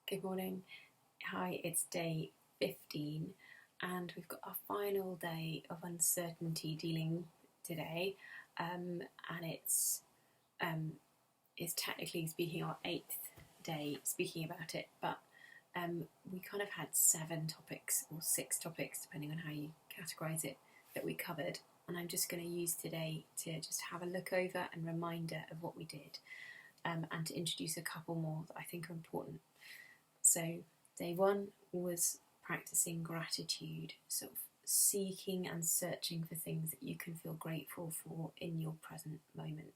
Good morning. Hi, it's day 15, and we've got our final day of uncertainty dealing today. And it's technically speaking our 8th day speaking about it, but we kind of had 7 topics or 6 topics, depending on how you categorize it, that we covered. And I'm just going to use today to just have a look over and reminder of what we did, and to introduce a couple more that I think are important. So day 1 was practicing gratitude, sort of seeking and searching for things that you can feel grateful for in your present moment.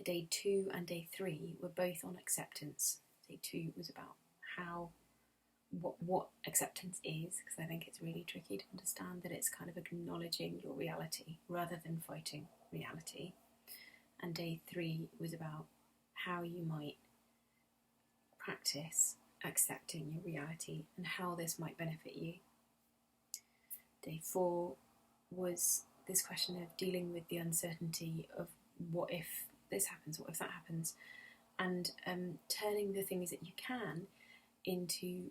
Day 2 and day 3 were both on acceptance. Day 2 was about what acceptance is, because I think it's really tricky to understand that it's kind of acknowledging your reality rather than fighting reality. And day 3 was about how you might practice accepting your reality and how this might benefit you. Day 4 was this question of dealing with the uncertainty of what if this happens, what if that happens, and turning the things that you can into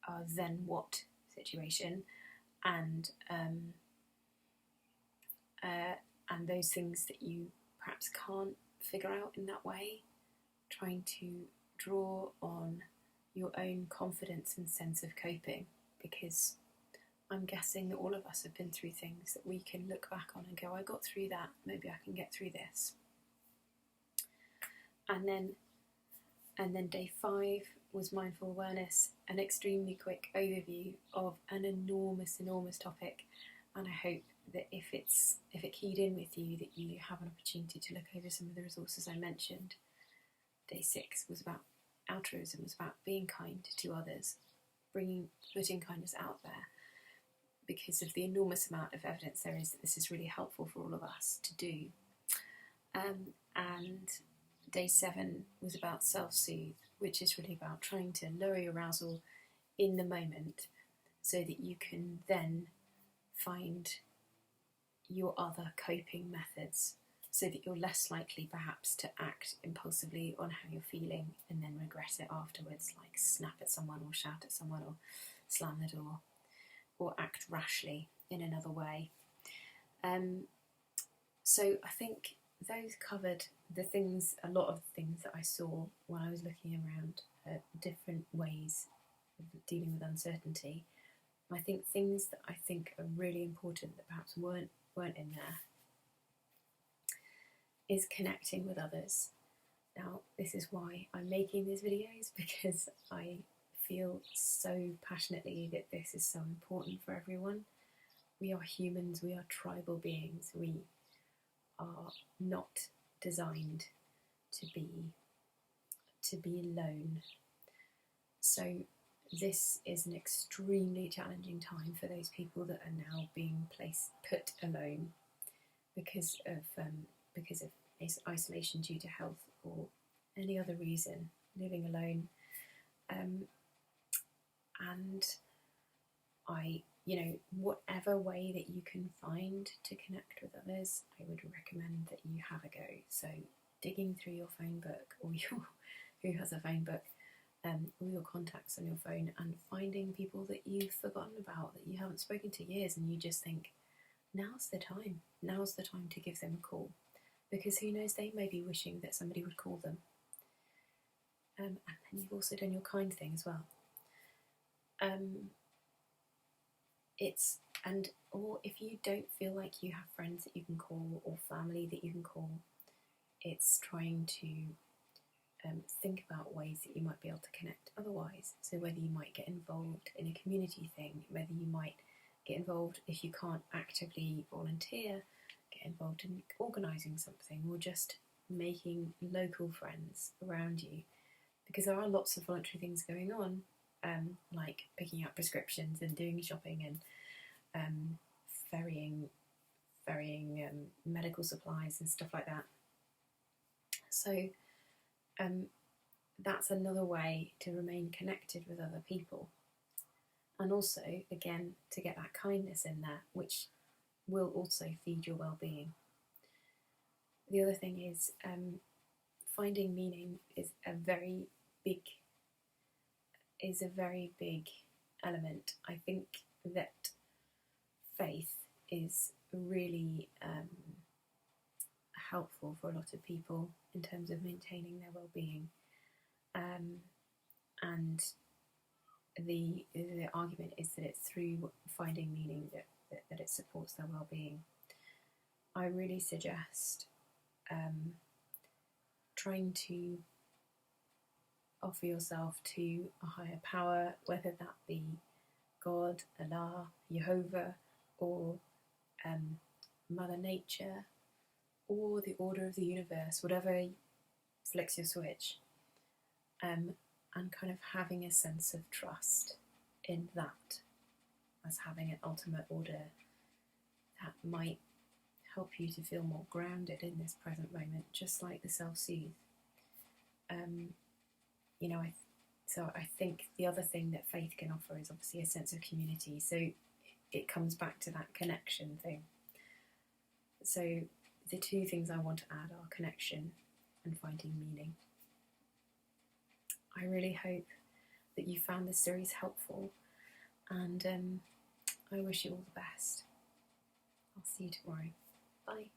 a then what situation, and those things that you perhaps can't figure out in that way, trying to draw on your own confidence and sense of coping, because I'm guessing that all of us have been through things that we can look back on and go, I got through that, maybe I can get through this. And then day 5 was mindful awareness, an extremely quick overview of an enormous topic, and I hope that if it keyed in with you, that you have an opportunity to look over some of the resources I mentioned. Day 6 was about altruism, was about being kind to others, putting kindness out there, because of the enormous amount of evidence there is that this is really helpful for all of us to do. And day 7 was about self-soothe, which is really about trying to lower your arousal in the moment so that you can then find your other coping methods, so that you're less likely perhaps to act impulsively on how you're feeling and then regret it afterwards, like snap at someone or shout at someone or slam the door or act rashly in another way. So I think those covered a lot of the things that I saw when I was looking around at different ways of dealing with uncertainty. I think things that I think are really important that perhaps weren't in there is connecting with others. Now, this is why I'm making these videos, because I feel so passionately that this is so important for everyone. We are humans, we are tribal beings, we are not designed to be alone. So this is an extremely challenging time for those people that are now being put alone because of isolation due to health or any other reason, living alone. And whatever way that you can find to connect with others, I would recommend that you have a go. So digging through your phone book, or who has a phone book, all your contacts on your phone, and finding people that you've forgotten about, that you haven't spoken to years, and you just think, now's the time to give them a call, because who knows, they may be wishing that somebody would call them. And then you've also done your kind thing as well. Or if you don't feel like you have friends that you can call or family that you can call, it's trying to think about ways that you might be able to connect otherwise. So whether you might get involved in a community thing, whether you might get involved, if you can't actively volunteer, get involved in organising something, or just making local friends around you, because there are lots of voluntary things going on, like picking up prescriptions and doing shopping and ferrying medical supplies and stuff like that. So that's another way to remain connected with other people, and also, again, to get that kindness in there, which will also feed your well-being. The other thing is finding meaning is a very big element. I think that faith is really helpful for a lot of people in terms of maintaining their well-being, and the argument is that it's through finding meaning that it supports their well-being. I really suggest trying to offer yourself to a higher power, whether that be God, Allah, Jehovah, or Mother Nature, or the order of the universe, whatever flicks your switch, and kind of having a sense of trust in that as having an ultimate order that might help you to feel more grounded in this present moment, just like the self-soothe. I think the other thing that faith can offer is obviously a sense of community. So it comes back to that connection thing. So the two things I want to add are connection and finding meaning. I really hope that you found this series helpful, and I wish you all the best. I'll see you tomorrow. Bye.